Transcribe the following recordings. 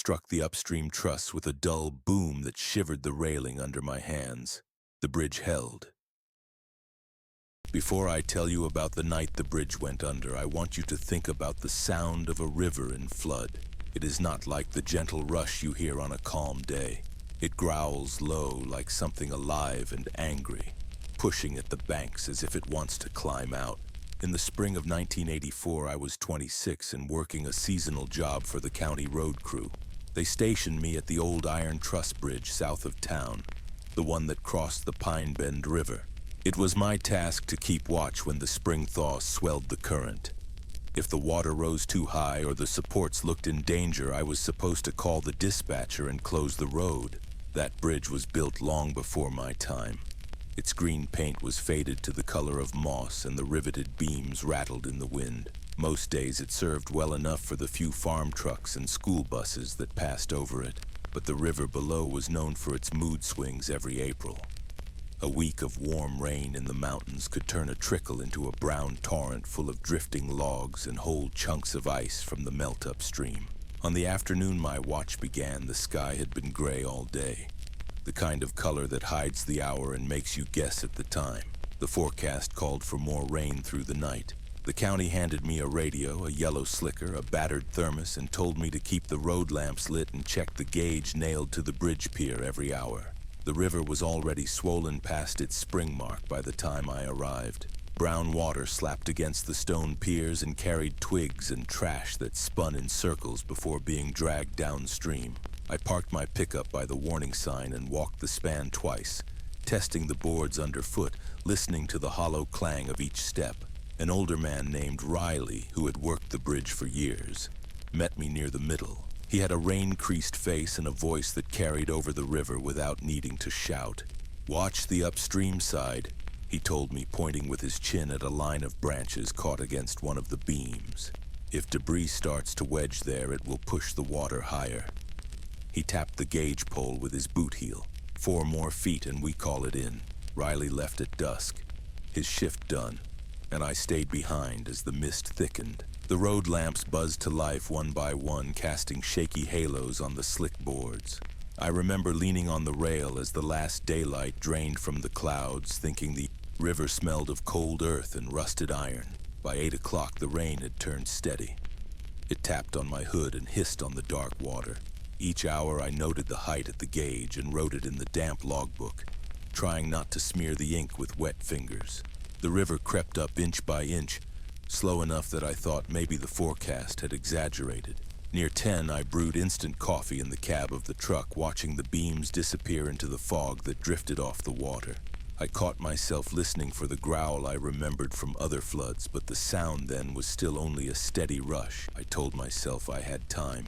struck the upstream truss with a dull boom that shivered the railing under my hands. The bridge held. Before I tell you about the night the bridge went under, I want you to think about the sound of a river in flood. It is not like the gentle rush you hear on a calm day. It growls low like something alive and angry, pushing at the banks as if it wants to climb out. In the spring of 1984, I was 26 and working a seasonal job for the county road crew. They stationed me at the old iron truss bridge south of town, the one that crossed the Pine Bend River. It was my task to keep watch when the spring thaw swelled the current. If the water rose too high or the supports looked in danger, I was supposed to call the dispatcher and close the road. That bridge was built long before my time. Its green paint was faded to the color of moss and the riveted beams rattled in the wind. Most days it served well enough for the few farm trucks and school buses that passed over it, but the river below was known for its mood swings every April. A week of warm rain in the mountains could turn a trickle into a brown torrent full of drifting logs and whole chunks of ice from the melt upstream. On the afternoon my watch began, the sky had been gray all day, the kind of color that hides the hour and makes you guess at the time. The forecast called for more rain through the night. The county handed me a radio, a yellow slicker, a battered thermos, and told me to keep the road lamps lit and check the gauge nailed to the bridge pier every hour. The river was already swollen past its spring mark by the time I arrived. Brown water slapped against the stone piers and carried twigs and trash that spun in circles before being dragged downstream. I parked my pickup by the warning sign and walked the span twice, testing the boards underfoot, listening to the hollow clang of each step. An older man named Riley, who had worked the bridge for years, met me near the middle. He had a rain-creased face and a voice that carried over the river without needing to shout. "Watch the upstream side," he told me, pointing with his chin at a line of branches caught against one of the beams. "If debris starts to wedge there, it will push the water higher." He tapped the gauge pole with his boot heel. 4 more feet and we call it in. Riley left at dusk, his shift done, and I stayed behind as the mist thickened. The road lamps buzzed to life one by one, casting shaky halos on the slick boards. I remember leaning on the rail as the last daylight drained from the clouds, thinking the river smelled of cold earth and rusted iron. By 8 o'clock, the rain had turned steady. It tapped on my hood and hissed on the dark water. Each hour I noted the height at the gauge and wrote it in the damp logbook, trying not to smear the ink with wet fingers. The river crept up inch by inch, slow enough that I thought maybe the forecast had exaggerated. Near 10, I brewed instant coffee in the cab of the truck, watching the beams disappear into the fog that drifted off the water. I caught myself listening for the growl I remembered from other floods, but the sound then was still only a steady rush. I told myself I had time.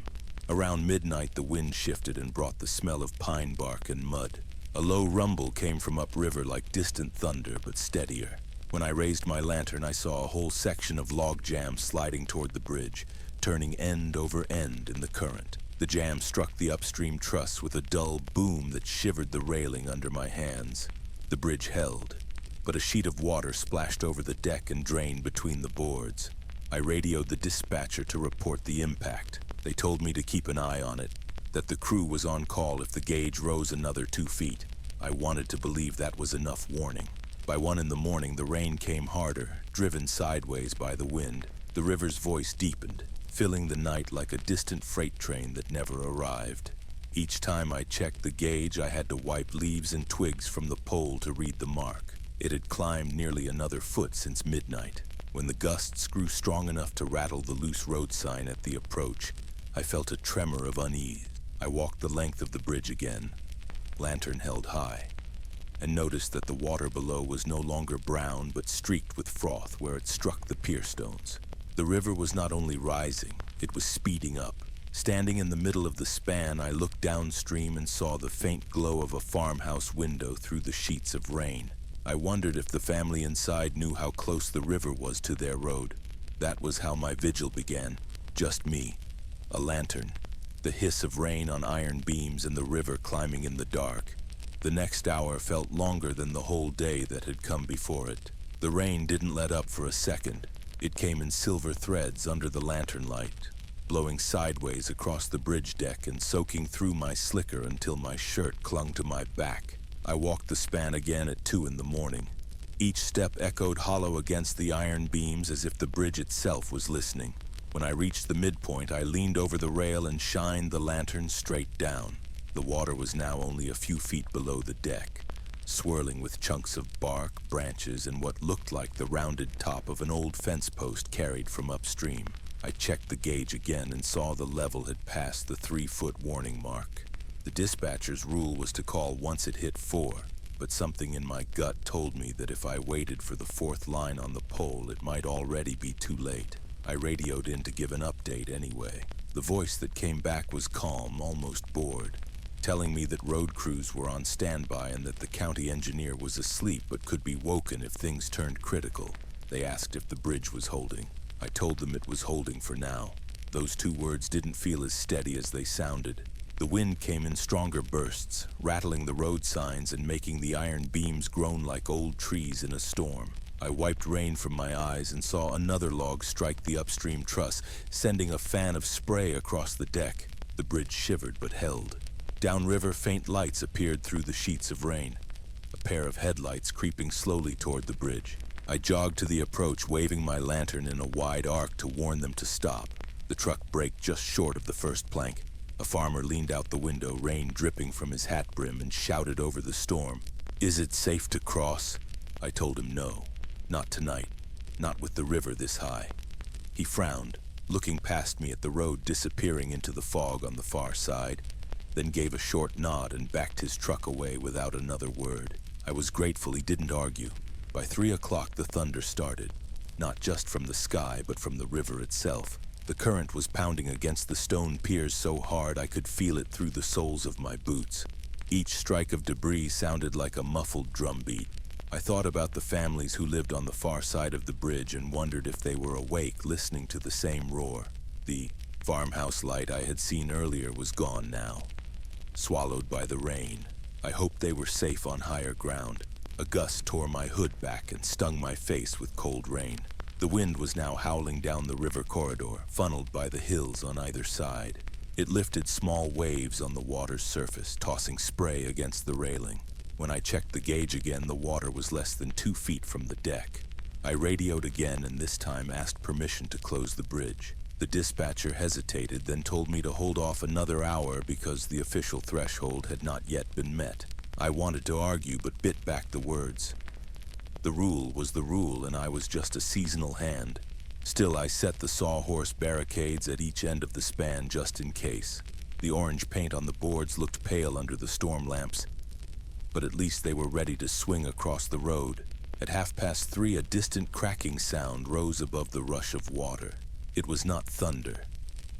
Around midnight, the wind shifted and brought the smell of pine bark and mud. A low rumble came from upriver like distant thunder, but steadier. When I raised my lantern, I saw a whole section of log jam sliding toward the bridge, turning end over end in the current. The jam struck the upstream truss with a dull boom that shivered the railing under my hands. The bridge held, but a sheet of water splashed over the deck and drained between the boards. I radioed the dispatcher to report the impact. They told me to keep an eye on it, that the crew was on call if the gauge rose another 2 feet. I wanted to believe that was enough warning. By 1 in the morning, the rain came harder, driven sideways by the wind. The river's voice deepened, filling the night like a distant freight train that never arrived. Each time I checked the gauge, I had to wipe leaves and twigs from the pole to read the mark. It had climbed nearly another foot since midnight. When the gusts grew strong enough to rattle the loose road sign at the approach, I felt a tremor of unease. I walked the length of the bridge again, lantern held high, and noticed that the water below was no longer brown but streaked with froth where it struck the pier stones. The river was not only rising, it was speeding up. Standing in the middle of the span, I looked downstream and saw the faint glow of a farmhouse window through the sheets of rain. I wondered if the family inside knew how close the river was to their road. That was how my vigil began. Just me, a lantern, the hiss of rain on iron beams, and the river climbing in the dark. The next hour felt longer than the whole day that had come before it. The rain didn't let up for a second. It came in silver threads under the lantern light, blowing sideways across the bridge deck and soaking through my slicker until my shirt clung to my back. I walked the span again at 2 in the morning. Each step echoed hollow against the iron beams as if the bridge itself was listening. When I reached the midpoint, I leaned over the rail and shined the lantern straight down. The water was now only a few feet below the deck, swirling with chunks of bark, branches, and what looked like the rounded top of an old fence post carried from upstream. I checked the gauge again and saw the level had passed the 3-foot warning mark. The dispatcher's rule was to call once it hit 4, but something in my gut told me that if I waited for the 4th line on the pole, it might already be too late. I radioed in to give an update anyway. The voice that came back was calm, almost bored, telling me that road crews were on standby and that the county engineer was asleep but could be woken if things turned critical. They asked if the bridge was holding. I told them it was holding for now. Those 2 words didn't feel as steady as they sounded. The wind came in stronger bursts, rattling the road signs and making the iron beams groan like old trees in a storm. I wiped rain from my eyes and saw another log strike the upstream truss, sending a fan of spray across the deck. The bridge shivered but held. Downriver, faint lights appeared through the sheets of rain, a pair of headlights creeping slowly toward the bridge. I jogged to the approach, waving my lantern in a wide arc to warn them to stop. The truck braked just short of the first plank. A farmer leaned out the window, rain dripping from his hat brim, and shouted over the storm, "Is it safe to cross?" I told him no. Not tonight. Not with the river this high. He frowned, looking past me at the road disappearing into the fog on the far side, then gave a short nod and backed his truck away without another word. I was grateful he didn't argue. By 3 o'clock the thunder started, not just from the sky but from the river itself. The current was pounding against the stone piers so hard I could feel it through the soles of my boots. Each strike of debris sounded like a muffled drumbeat. I thought about the families who lived on the far side of the bridge and wondered if they were awake, listening to the same roar. The farmhouse light I had seen earlier was gone now, swallowed by the rain. I hoped they were safe on higher ground. A gust tore my hood back and stung my face with cold rain. The wind was now howling down the river corridor, funneled by the hills on either side. It lifted small waves on the water's surface, tossing spray against the railing. When I checked the gauge again, the water was less than 2 feet from the deck. I radioed again and this time asked permission to close the bridge. The dispatcher hesitated, then told me to hold off another hour because the official threshold had not yet been met. I wanted to argue but bit back the words. The rule was the rule and I was just a seasonal hand. Still, I set the sawhorse barricades at each end of the span just in case. The orange paint on the boards looked pale under the storm lamps, but at least they were ready to swing across the road. At 3:30, a distant cracking sound rose above the rush of water. It was not thunder.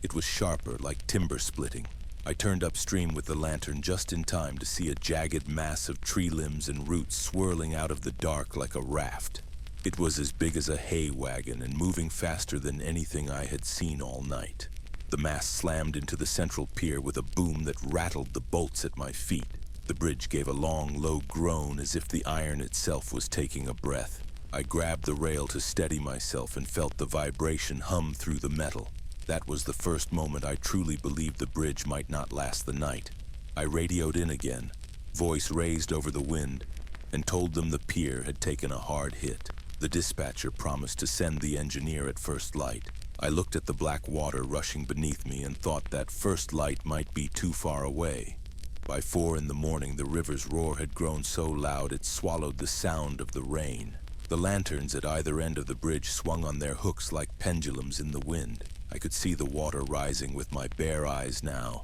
It was sharper, like timber splitting. I turned upstream with the lantern just in time to see a jagged mass of tree limbs and roots swirling out of the dark like a raft. It was as big as a hay wagon and moving faster than anything I had seen all night. The mass slammed into the central pier with a boom that rattled the bolts at my feet. The bridge gave a long, low groan as if the iron itself was taking a breath. I grabbed the rail to steady myself and felt the vibration hum through the metal. That was the first moment I truly believed the bridge might not last the night. I radioed in again, voice raised over the wind, and told them the pier had taken a hard hit. The dispatcher promised to send the engineer at first light. I looked at the black water rushing beneath me and thought that first light might be too far away. By 4 in the morning, the river's roar had grown so loud it swallowed the sound of the rain. The lanterns at either end of the bridge swung on their hooks like pendulums in the wind. I could see the water rising with my bare eyes now.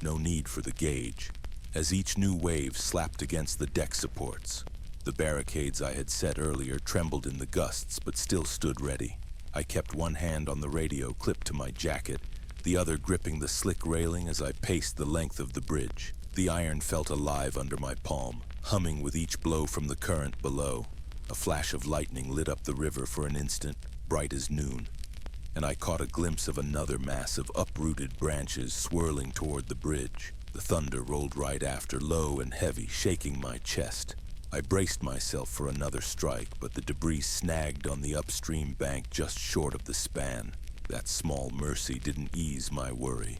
No need for the gauge. As each new wave slapped against the deck supports, the barricades I had set earlier trembled in the gusts but still stood ready. I kept one hand on the radio clipped to my jacket, the other gripping the slick railing as I paced the length of the bridge. The iron felt alive under my palm, humming with each blow from the current below. A flash of lightning lit up the river for an instant, bright as noon, and I caught a glimpse of another mass of uprooted branches swirling toward the bridge. The thunder rolled right after, low and heavy, shaking my chest. I braced myself for another strike, but the debris snagged on the upstream bank just short of the span. That small mercy didn't ease my worry.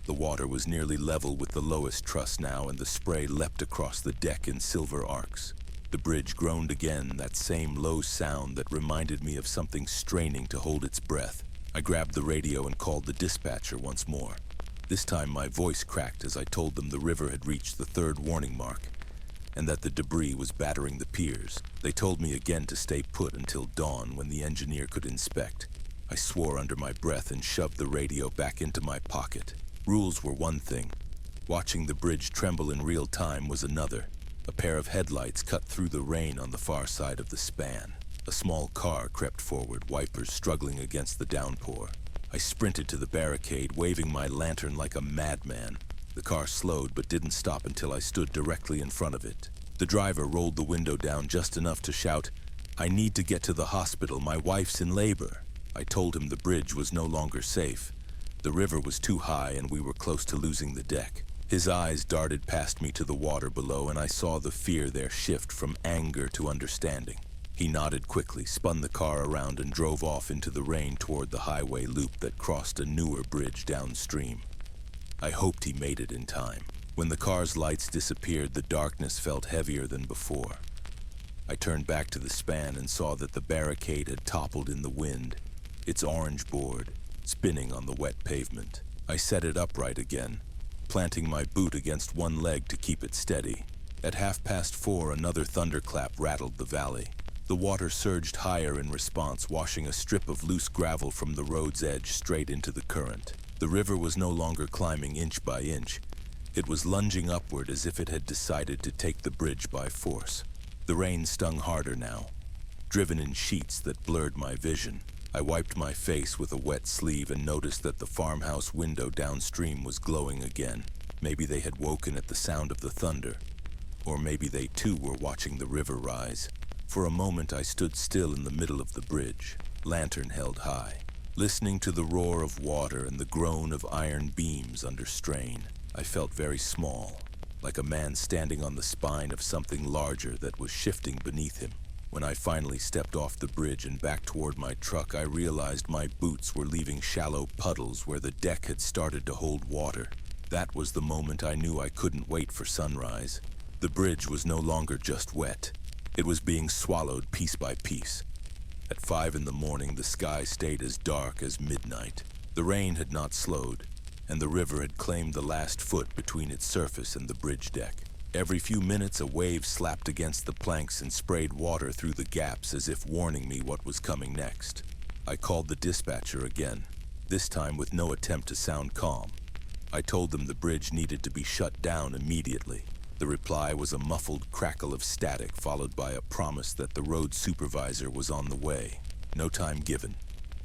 The water was nearly level with the lowest truss now, and the spray leapt across the deck in silver arcs. The bridge groaned again, that same low sound that reminded me of something straining to hold its breath. I grabbed the radio and called the dispatcher once more. This time my voice cracked as I told them the river had reached the 3rd warning mark, and that the debris was battering the piers. They told me again to stay put until dawn, when the engineer could inspect. I swore under my breath and shoved the radio back into my pocket. Rules were one thing. Watching the bridge tremble in real time was another. A pair of headlights cut through the rain on the far side of the span. A small car crept forward, wipers struggling against the downpour. I sprinted to the barricade, waving my lantern like a madman. The car slowed but didn't stop until I stood directly in front of it. The driver rolled the window down just enough to shout, "I need to get to the hospital. My wife's in labor." I told him the bridge was no longer safe. The river was too high and we were close to losing the deck. His eyes darted past me to the water below, and I saw the fear there shift from anger to understanding. He nodded quickly, spun the car around, and drove off into the rain toward the highway loop that crossed a newer bridge downstream. I hoped he made it in time. When the car's lights disappeared, the darkness felt heavier than before. I turned back to the span and saw that the barricade had toppled in the wind, its orange board spinning on the wet pavement. I set it upright again, planting my boot against one leg to keep it steady. At 4:30, another thunderclap rattled the valley. The water surged higher in response, washing a strip of loose gravel from the road's edge straight into the current. The river was no longer climbing inch by inch. It was lunging upward as if it had decided to take the bridge by force. The rain stung harder now, driven in sheets that blurred my vision. I wiped my face with a wet sleeve and noticed that the farmhouse window downstream was glowing again. Maybe they had woken at the sound of the thunder, or maybe they too were watching the river rise. For a moment I stood still in the middle of the bridge, lantern held high, listening to the roar of water and the groan of iron beams under strain. I felt very small, like a man standing on the spine of something larger that was shifting beneath him. When I finally stepped off the bridge and back toward my truck, I realized my boots were leaving shallow puddles where the deck had started to hold water. That was the moment I knew I couldn't wait for sunrise. The bridge was no longer just wet. It was being swallowed piece by piece. At 5 in the morning, the sky stayed as dark as midnight. The rain had not slowed, and the river had claimed the last foot between its surface and the bridge deck. Every few minutes, a wave slapped against the planks and sprayed water through the gaps as if warning me what was coming next. I called the dispatcher again, this time with no attempt to sound calm. I told them the bridge needed to be shut down immediately. The reply was a muffled crackle of static, followed by a promise that the road supervisor was on the way. No time given,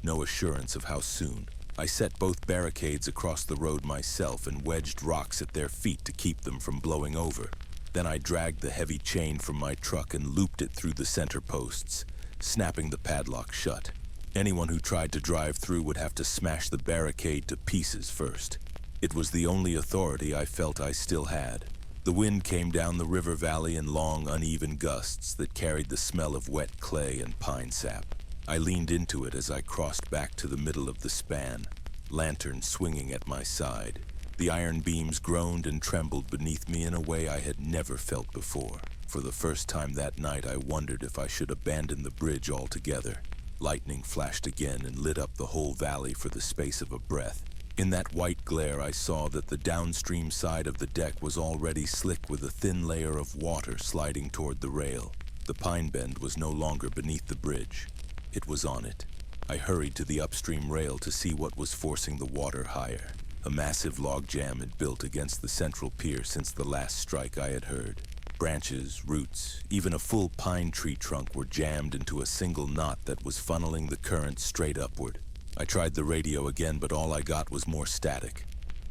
no assurance of how soon. I set both barricades across the road myself and wedged rocks at their feet to keep them from blowing over. Then I dragged the heavy chain from my truck and looped it through the center posts, snapping the padlock shut. Anyone who tried to drive through would have to smash the barricade to pieces first. It was the only authority I felt I still had. The wind came down the river valley in long, uneven gusts that carried the smell of wet clay and pine sap. I leaned into it as I crossed back to the middle of the span, lantern swinging at my side. The iron beams groaned and trembled beneath me in a way I had never felt before. For the first time that night, I wondered if I should abandon the bridge altogether. Lightning flashed again and lit up the whole valley for the space of a breath. In that white glare, I saw that the downstream side of the deck was already slick with a thin layer of water sliding toward the rail. The pine bend was no longer beneath the bridge. It was on it. I hurried to the upstream rail to see what was forcing the water higher. A massive log jam had built against the central pier since the last strike I had heard. Branches, roots, even a full pine tree trunk were jammed into a single knot that was funneling the current straight upward. I tried the radio again, but all I got was more static.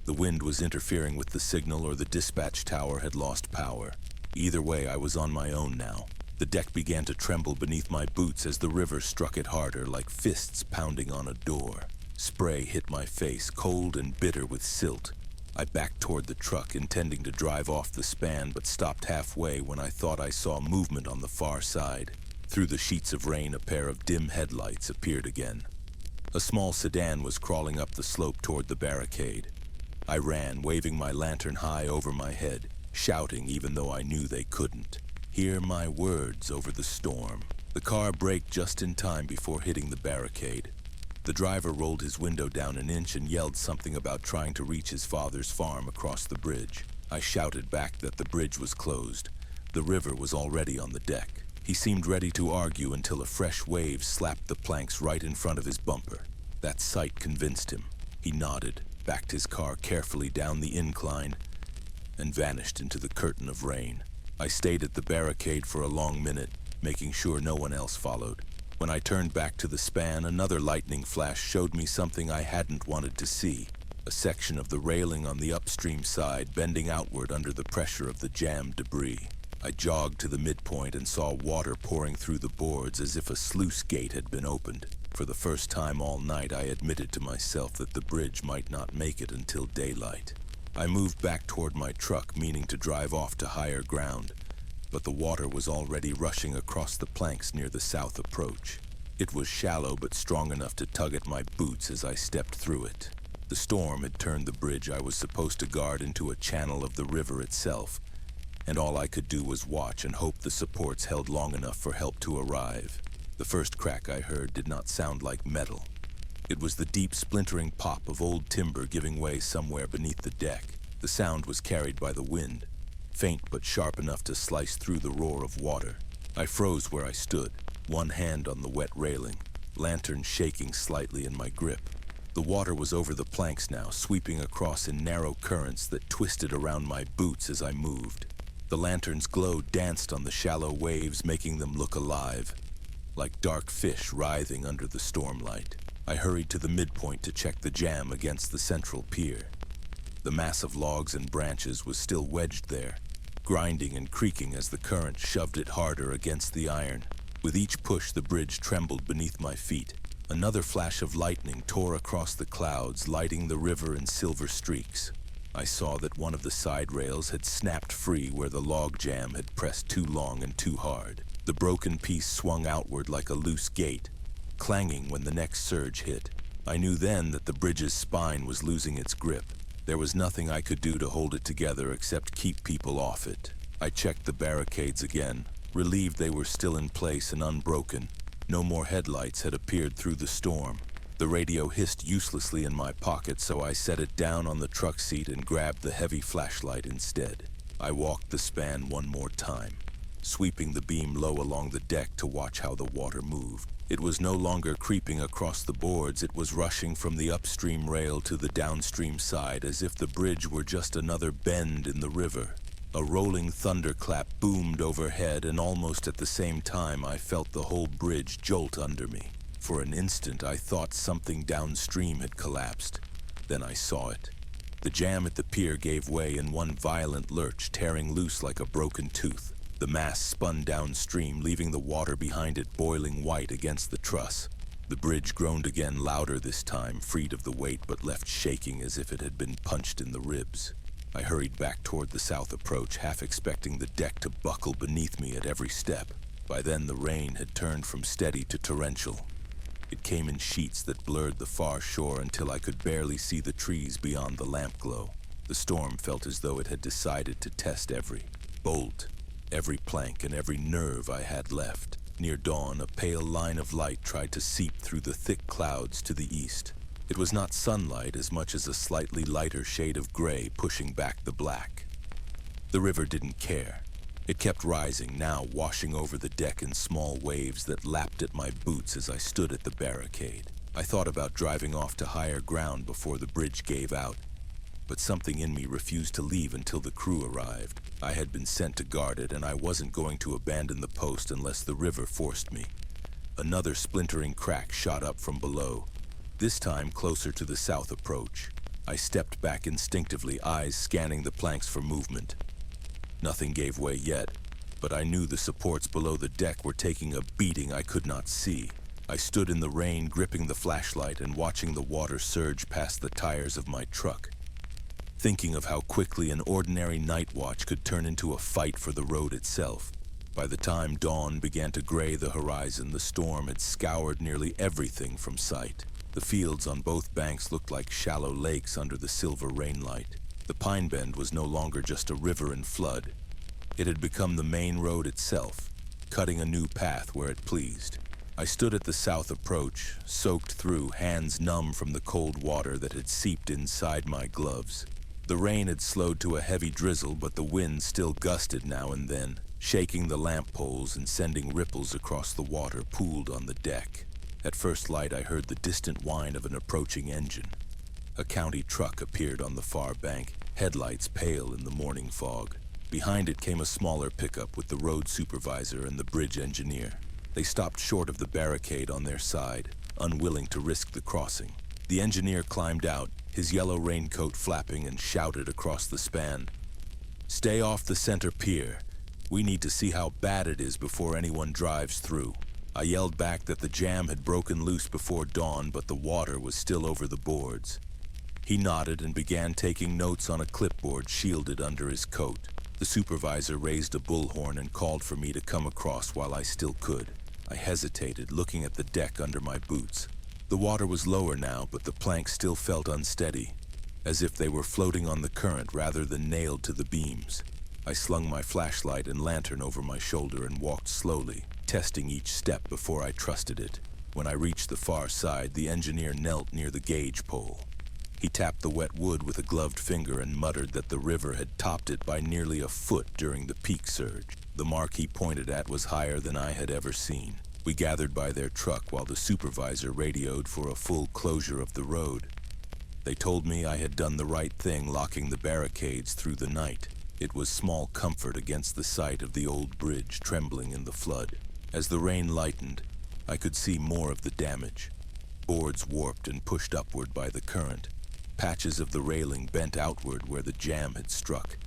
The wind was interfering with the signal, or the dispatch tower had lost power. Either way, I was on my own now. The deck began to tremble beneath my boots as the river struck it harder, like fists pounding on a door. Spray hit my face, cold and bitter with silt. I backed toward the truck, intending to drive off the span, but stopped halfway when I thought I saw movement on the far side. Through the sheets of rain, a pair of dim headlights appeared again. A small sedan was crawling up the slope toward the barricade. I ran, waving my lantern high over my head, shouting even though I knew they couldn't. Hear my words over the storm. The car braked just in time before hitting the barricade. The driver rolled his window down an inch and yelled something about trying to reach his father's farm across the bridge. I shouted back that the bridge was closed. The river was already on the deck. He seemed ready to argue until a fresh wave slapped the planks right in front of his bumper. That sight convinced him. He nodded, backed his car carefully down the incline, and vanished into the curtain of rain. I stayed at the barricade for a long minute, making sure no one else followed. When I turned back to the span, another lightning flash showed me something I hadn't wanted to see. A section of the railing on the upstream side bending outward under the pressure of the jammed debris. I jogged to the midpoint and saw water pouring through the boards as if a sluice gate had been opened. For the first time all night, I admitted to myself that the bridge might not make it until daylight. I moved back toward my truck, meaning to drive off to higher ground, but the water was already rushing across the planks near the south approach. It was shallow but strong enough to tug at my boots as I stepped through it. The storm had turned the bridge I was supposed to guard into a channel of the river itself, and all I could do was watch and hope the supports held long enough for help to arrive. The first crack I heard did not sound like metal. It was the deep splintering pop of old timber giving way somewhere beneath the deck. The sound was carried by the wind, faint but sharp enough to slice through the roar of water. I froze where I stood, one hand on the wet railing, lantern shaking slightly in my grip. The water was over the planks now, sweeping across in narrow currents that twisted around my boots as I moved. The lantern's glow danced on the shallow waves, making them look alive, like dark fish writhing under the stormlight. I hurried to the midpoint to check the jam against the central pier. The mass of logs and branches was still wedged there, grinding and creaking as the current shoved it harder against the iron. With each push, the bridge trembled beneath my feet. Another flash of lightning tore across the clouds, lighting the river in silver streaks. I saw that one of the side rails had snapped free where the log jam had pressed too long and too hard. The broken piece swung outward like a loose gate, clanging when the next surge hit. I knew then that the bridge's spine was losing its grip. There was nothing I could do to hold it together except keep people off it. I checked the barricades again, relieved they were still in place and unbroken. No more headlights had appeared through the storm. The radio hissed uselessly in my pocket, so I set it down on the truck seat and grabbed the heavy flashlight instead. I walked the span one more time, sweeping the beam low along the deck to watch how the water moved. It was no longer creeping across the boards, it was rushing from the upstream rail to the downstream side as if the bridge were just another bend in the river. A rolling thunderclap boomed overhead, and almost at the same time I felt the whole bridge jolt under me. For an instant I thought something downstream had collapsed. Then I saw it. The jam at the pier gave way in one violent lurch, tearing loose like a broken tooth. The mass spun downstream, leaving the water behind it boiling white against the truss. The bridge groaned again, louder this time, freed of the weight but left shaking as if it had been punched in the ribs. I hurried back toward the south approach, half expecting the deck to buckle beneath me at every step. By then the rain had turned from steady to torrential. It came in sheets that blurred the far shore until I could barely see the trees beyond the lamp glow. The storm felt as though it had decided to test every bolt, every plank, and every nerve I had left. Near dawn, a pale line of light tried to seep through the thick clouds to the east. It was not sunlight as much as a slightly lighter shade of gray pushing back the black. The river didn't care. It kept rising, now washing over the deck in small waves that lapped at my boots as I stood at the barricade. I thought about driving off to higher ground before the bridge gave out, but something in me refused to leave until the crew arrived. I had been sent to guard it, and I wasn't going to abandon the post unless the river forced me. Another splintering crack shot up from below, this time closer to the south approach. I stepped back instinctively, eyes scanning the planks for movement. Nothing gave way yet, but I knew the supports below the deck were taking a beating I could not see. I stood in the rain, gripping the flashlight and watching the water surge past the tires of my truck, thinking of how quickly an ordinary night watch could turn into a fight for the road itself. By the time dawn began to gray the horizon, the storm had scoured nearly everything from sight. The fields on both banks looked like shallow lakes under the silver rainlight. The pine bend was no longer just a river in flood. It had become the main road itself, cutting a new path where it pleased. I stood at the south approach, soaked through, hands numb from the cold water that had seeped inside my gloves. The rain had slowed to a heavy drizzle, but the wind still gusted now and then, shaking the lamp poles and sending ripples across the water pooled on the deck. At first light, I heard the distant whine of an approaching engine. A county truck appeared on the far bank, headlights pale in the morning fog. Behind it came a smaller pickup with the road supervisor and the bridge engineer. They stopped short of the barricade on their side, unwilling to risk the crossing. The engineer climbed out, his yellow raincoat flapping, and shouted across the span, "Stay off the center pier. We need to see how bad it is before anyone drives through." I yelled back that the jam had broken loose before dawn, but the water was still over the boards. He nodded and began taking notes on a clipboard shielded under his coat. The supervisor raised a bullhorn and called for me to come across while I still could. I hesitated, looking at the deck under my boots. The water was lower now, but the planks still felt unsteady, as if they were floating on the current rather than nailed to the beams. I slung my flashlight and lantern over my shoulder and walked slowly, testing each step before I trusted it. When I reached the far side, the engineer knelt near the gauge pole. He tapped the wet wood with a gloved finger and muttered that the river had topped it by nearly a foot during the peak surge. The mark he pointed at was higher than I had ever seen. We gathered by their truck while the supervisor radioed for a full closure of the road. They told me I had done the right thing locking the barricades through the night. It was small comfort against the sight of the old bridge trembling in the flood. As the rain lightened, I could see more of the damage. Boards warped and pushed upward by the current. Patches of the railing bent outward where the jam had struck.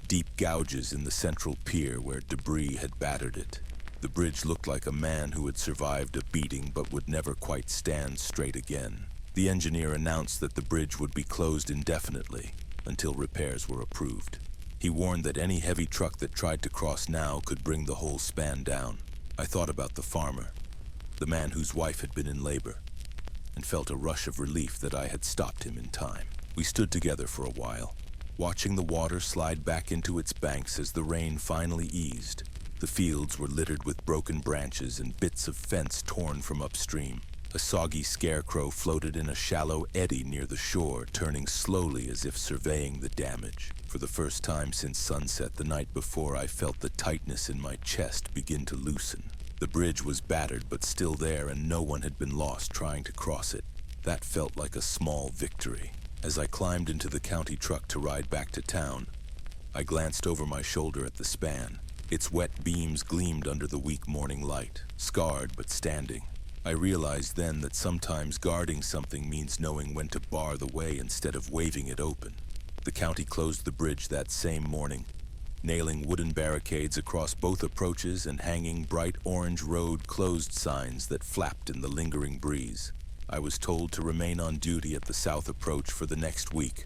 Deep gouges in the central pier where debris had battered it. The bridge looked like a man who had survived a beating but would never quite stand straight again. The engineer announced that the bridge would be closed indefinitely until repairs were approved. He warned that any heavy truck that tried to cross now could bring the whole span down. I thought about the farmer, the man whose wife had been in labor, and felt a rush of relief that I had stopped him in time. We stood together for a while, watching the water slide back into its banks as the rain finally eased. The fields were littered with broken branches and bits of fence torn from upstream. A soggy scarecrow floated in a shallow eddy near the shore, turning slowly as if surveying the damage. For the first time since sunset the night before, I felt the tightness in my chest begin to loosen. The bridge was battered but still there, and no one had been lost trying to cross it. That felt like a small victory. As I climbed into the county truck to ride back to town, I glanced over my shoulder at the span. Its wet beams gleamed under the weak morning light, scarred but standing. I realized then that sometimes guarding something means knowing when to bar the way instead of waving it open. The county closed the bridge that same morning, nailing wooden barricades across both approaches and hanging bright orange road closed signs that flapped in the lingering breeze. I was told to remain on duty at the south approach for the next week,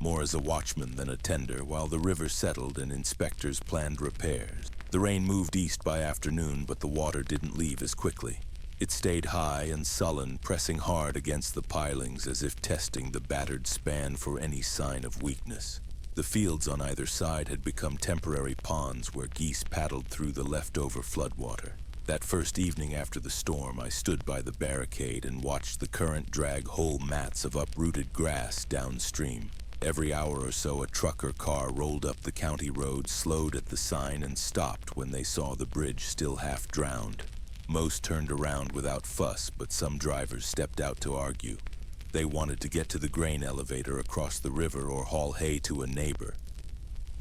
more as a watchman than a tender, while the river settled and inspectors planned repairs. The rain moved east by afternoon, but the water didn't leave as quickly. It stayed high and sullen, pressing hard against the pilings as if testing the battered span for any sign of weakness. The fields on either side had become temporary ponds where geese paddled through the leftover floodwater. That first evening after the storm, I stood by the barricade and watched the current drag whole mats of uprooted grass downstream. Every hour or so, a truck or car rolled up the county road, slowed at the sign, and stopped when they saw the bridge still half drowned. Most turned around without fuss, but some drivers stepped out to argue. They wanted to get to the grain elevator across the river or haul hay to a neighbor.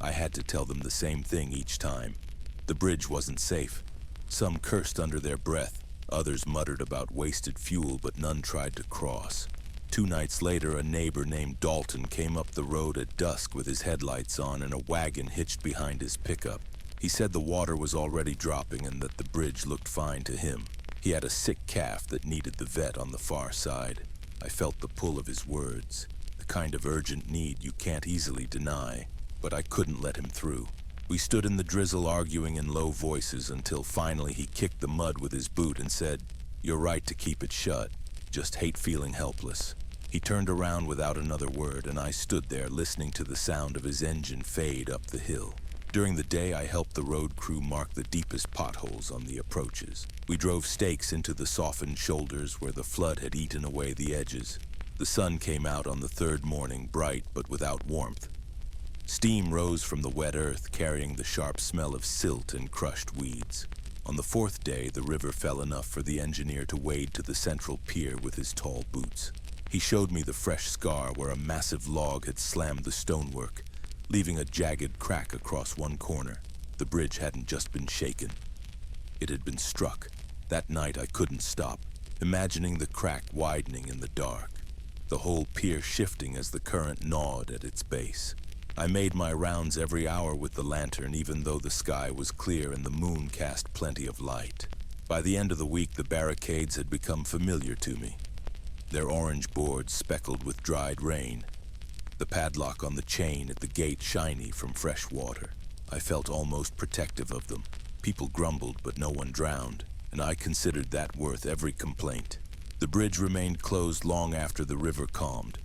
I had to tell them the same thing each time. The bridge wasn't safe. Some cursed under their breath. Others muttered about wasted fuel, but none tried to cross. 2 nights later, a neighbor named Dalton came up the road at dusk with his headlights on and a wagon hitched behind his pickup. He said the water was already dropping and that the bridge looked fine to him. He had a sick calf that needed the vet on the far side. I felt the pull of his words, the kind of urgent need you can't easily deny, but I couldn't let him through. We stood in the drizzle arguing in low voices until finally he kicked the mud with his boot and said, "You're right to keep it shut." just hate feeling helpless. He turned around without another word, and I stood there listening to the sound of his engine fade up the hill. During the day, I helped the road crew mark the deepest potholes on the approaches. We drove stakes into the softened shoulders where the flood had eaten away the edges. The sun came out on the third morning, bright but without warmth. Steam rose from the wet earth, carrying the sharp smell of silt and crushed weeds. On the fourth day, the river fell enough for the engineer to wade to the central pier with his tall boots. He showed me the fresh scar where a massive log had slammed the stonework, leaving a jagged crack across one corner. The bridge hadn't just been shaken. It had been struck. That night I couldn't stop, imagining the crack widening in the dark, the whole pier shifting as the current gnawed at its base. I made my rounds every hour with the lantern, even though the sky was clear and the moon cast plenty of light. By the end of the week, the barricades had become familiar to me, their orange boards speckled with dried rain, the padlock on the chain at the gate shiny from fresh water. I felt almost protective of them. People grumbled, but no one drowned, and I considered that worth every complaint. The bridge remained closed long after the river calmed.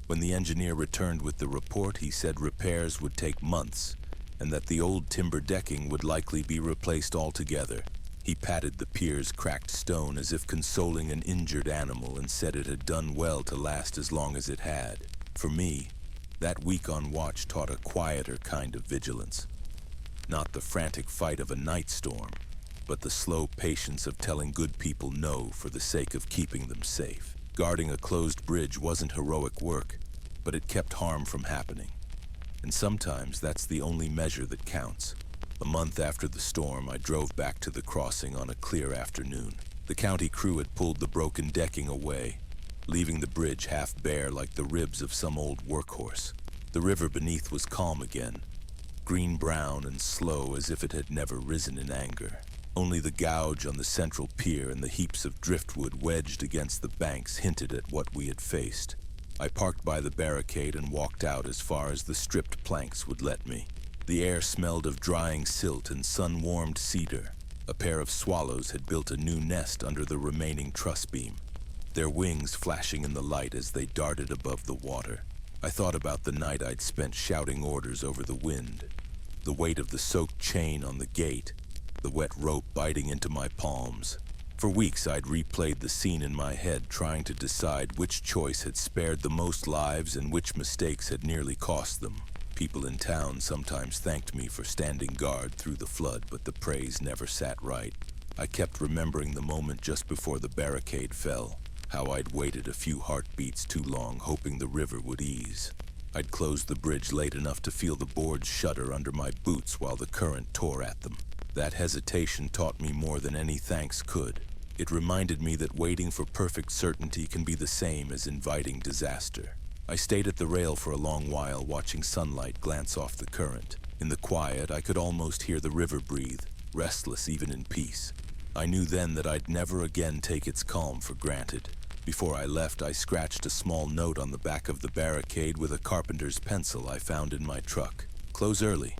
When the engineer returned with the report, he said repairs would take months, and that the old timber decking would likely be replaced altogether. He patted the pier's cracked stone as if consoling an injured animal, and said it had done well to last as long as it had. For me, that week on watch taught a quieter kind of vigilance. Not the frantic fight of a night storm, but the slow patience of telling good people no for the sake of keeping them safe. Guarding a closed bridge wasn't heroic work, but it kept harm from happening. And sometimes that's the only measure that counts. A month after the storm, I drove back to the crossing on a clear afternoon. The county crew had pulled the broken decking away, leaving the bridge half bare like the ribs of some old workhorse. The river beneath was calm again, green-brown and slow as if it had never risen in anger. Only the gouge on the central pier and the heaps of driftwood wedged against the banks hinted at what we had faced. I parked by the barricade and walked out as far as the stripped planks would let me. The air smelled of drying silt and sun-warmed cedar. A pair of swallows had built a new nest under the remaining truss beam, their wings flashing in the light as they darted above the water. I thought about the night I'd spent shouting orders over the wind, the weight of the soaked chain on the gate, the wet rope biting into my palms. For weeks I'd replayed the scene in my head, trying to decide which choice had spared the most lives and which mistakes had nearly cost them. People in town sometimes thanked me for standing guard through the flood, but the praise never sat right. I kept remembering the moment just before the barricade fell, how I'd waited a few heartbeats too long, hoping the river would ease. I'd closed the bridge late enough to feel the boards shudder under my boots while the current tore at them. That hesitation taught me more than any thanks could. It reminded me that waiting for perfect certainty can be the same as inviting disaster. I stayed at the rail for a long while, watching sunlight glance off the current. In the quiet, I could almost hear the river breathe, restless even in peace. I knew then that I'd never again take its calm for granted. Before I left, I scratched a small note on the back of the barricade with a carpenter's pencil I found in my truck. Close early.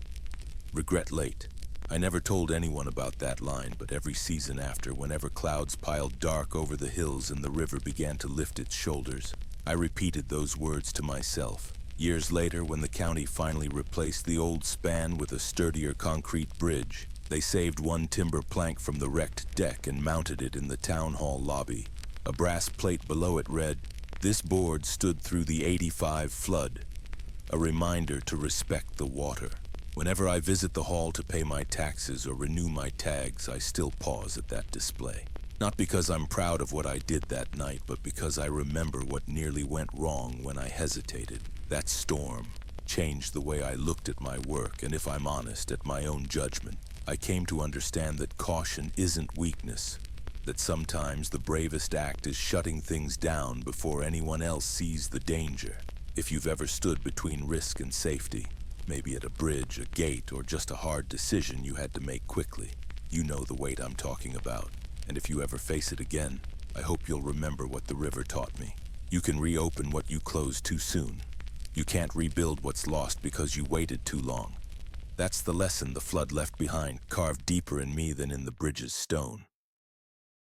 Regret late. I never told anyone about that line, but every season after, whenever clouds piled dark over the hills and the river began to lift its shoulders, I repeated those words to myself. Years later, when the county finally replaced the old span with a sturdier concrete bridge, they saved one timber plank from the wrecked deck and mounted it in the town hall lobby. A brass plate below it read, "This board stood through the '85 flood," a reminder to respect the water. Whenever I visit the hall to pay my taxes or renew my tags, I still pause at that display. Not because I'm proud of what I did that night, but because I remember what nearly went wrong when I hesitated. That storm changed the way I looked at my work, and if I'm honest, at my own judgment. I came to understand that caution isn't weakness, that sometimes the bravest act is shutting things down before anyone else sees the danger. If you've ever stood between risk and safety, maybe at a bridge, a gate, or just a hard decision you had to make quickly, you know the weight I'm talking about. And if you ever face it again, I hope you'll remember what the river taught me. You can reopen what you closed too soon. You can't rebuild what's lost because you waited too long. That's the lesson the flood left behind, carved deeper in me than in the bridge's stone.